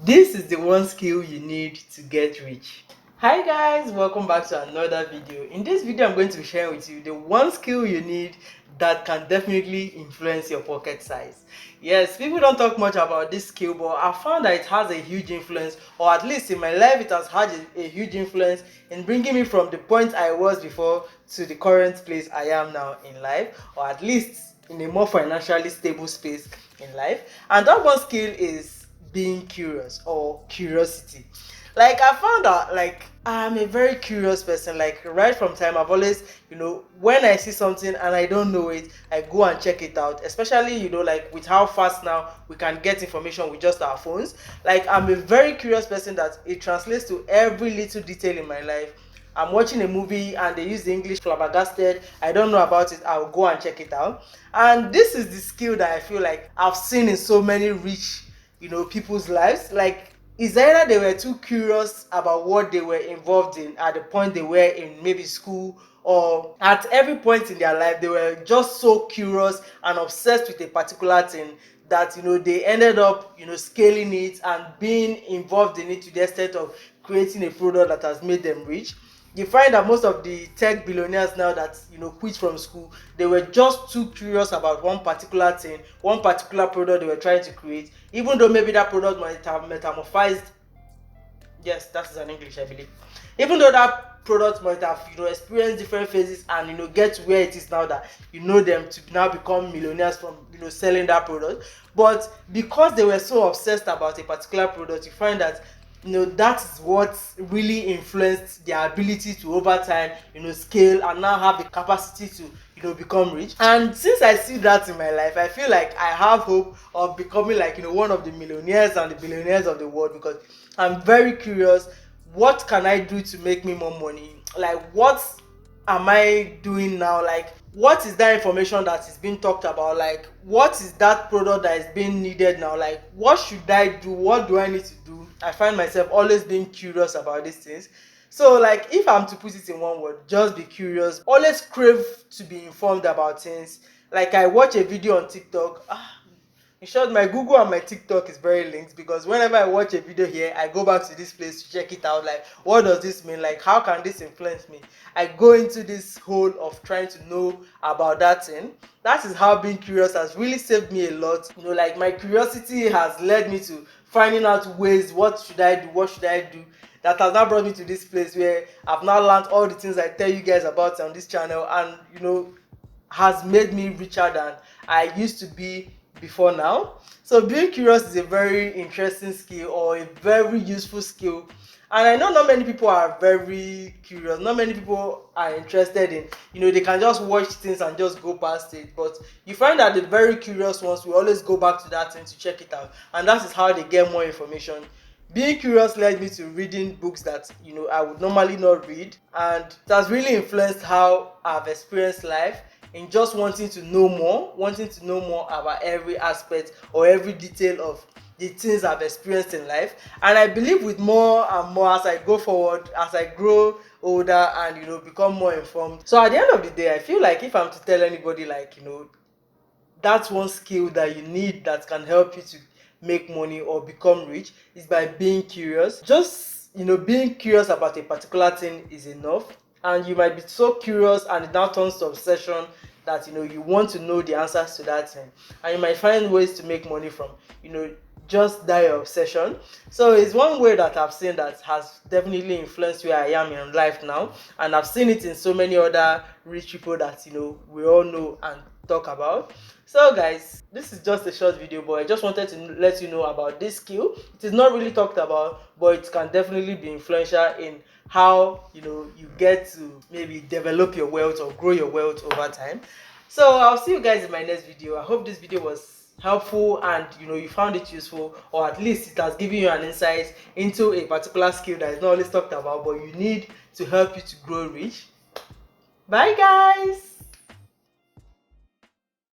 This is the one skill you need to get rich. Hi guys, welcome back to another video. In this video, I'm going to be sharing with you the one skill you need that can definitely influence your pocket size. Yes, people don't talk much about this skill, but I found that it has a huge influence, or at least in my life, it has had a huge influence in bringing me from the point I was before to the current place I am now in life, or at least in a more financially stable space in life. And that one skill is being curious or curiosity. Like I found out like I'm a very curious person. Like right from time I've always, when I see something and I don't know it, I go and check it out. Especially, like with how fast now we can get information with just our phones. Like I'm a very curious person that it translates to every little detail in my life. I'm watching a movie and they use the English flabbergasted. I don't know about it. I'll go and check it out. And this is the skill that I feel like I've seen in so many rich, people's lives. Like it's either they were too curious about what they were involved in at the point they were in maybe school, or at every point in their life they were just so curious and obsessed with a particular thing that they ended up scaling it and being involved in it to the extent of creating a product that has made them rich. You find that most of the tech billionaires now that quit from school, they were just too curious about one particular thing, one particular product they were trying to create, even though maybe that product might have metamorphized. Yes, that is an English, I believe. Even though that product might have experienced different phases and get to where it is now, that them to now become millionaires from selling that product. But because they were so obsessed about a particular product, you find that that is what really influenced their ability to over time scale and now have the capacity to become rich. And since I see that in my life, I feel like I have hope of becoming like one of the millionaires and the billionaires of the world, because I'm very curious. What can I do to make me more money? Like what am I doing now? Like what is that information that is being talked about? Like what is that product that is being needed now? Like what should I do? What do I need to do? I find myself always being curious about these things. So like if I'm to put it in one word, just be curious. Always crave to be informed about things. Like I watch a video on TikTok. In short, my Google and my TikTok is very linked, because whenever I watch a video here, I go back to this place to check it out. Like, what does this mean? Like, how can this influence me? I go into this hole of trying to know about that thing. That is how being curious has really saved me a lot. Like my curiosity has led me to finding out ways. What should I do? What should I do? That has now brought me to this place where I've now learned all the things I tell you guys about on this channel, and has made me richer than I used to be before now. So being curious is a very interesting skill, or a very useful skill. And I know not many people are very curious. Not many people are interested in, they can just watch things and just go past it. But you find that the very curious ones will always go back to that thing to check it out. And that is how they get more information. Being curious led me to reading books that I would normally not read, and it has really influenced how I've experienced life, in just wanting to know more about every aspect or every detail of the things I've experienced in life. And I believe with more and more as I go forward, as I grow older and become more informed. So at the end of the day, I feel like if I'm to tell anybody, like that's one skill that you need that can help you to make money or become rich, is by being curious. Just being curious about a particular thing is enough. And you might be so curious and it now turns to obsession, that you want to know the answers to that thing, and you might find ways to make money from just that obsession. So it's one way that I've seen that has definitely influenced where I am in life now, and I've seen it in so many other rich people that we all know and talk about. So guys, this is just a short video, but I just wanted to let you know about this skill. It is not really talked about, but it can definitely be influential in how you get to maybe develop your wealth or grow your wealth over time. So I'll see you guys in my next video. I hope this video was helpful and you found it useful, or at least it has given you an insight into a particular skill that is not always talked about, but you need to help you to grow rich. Bye guys.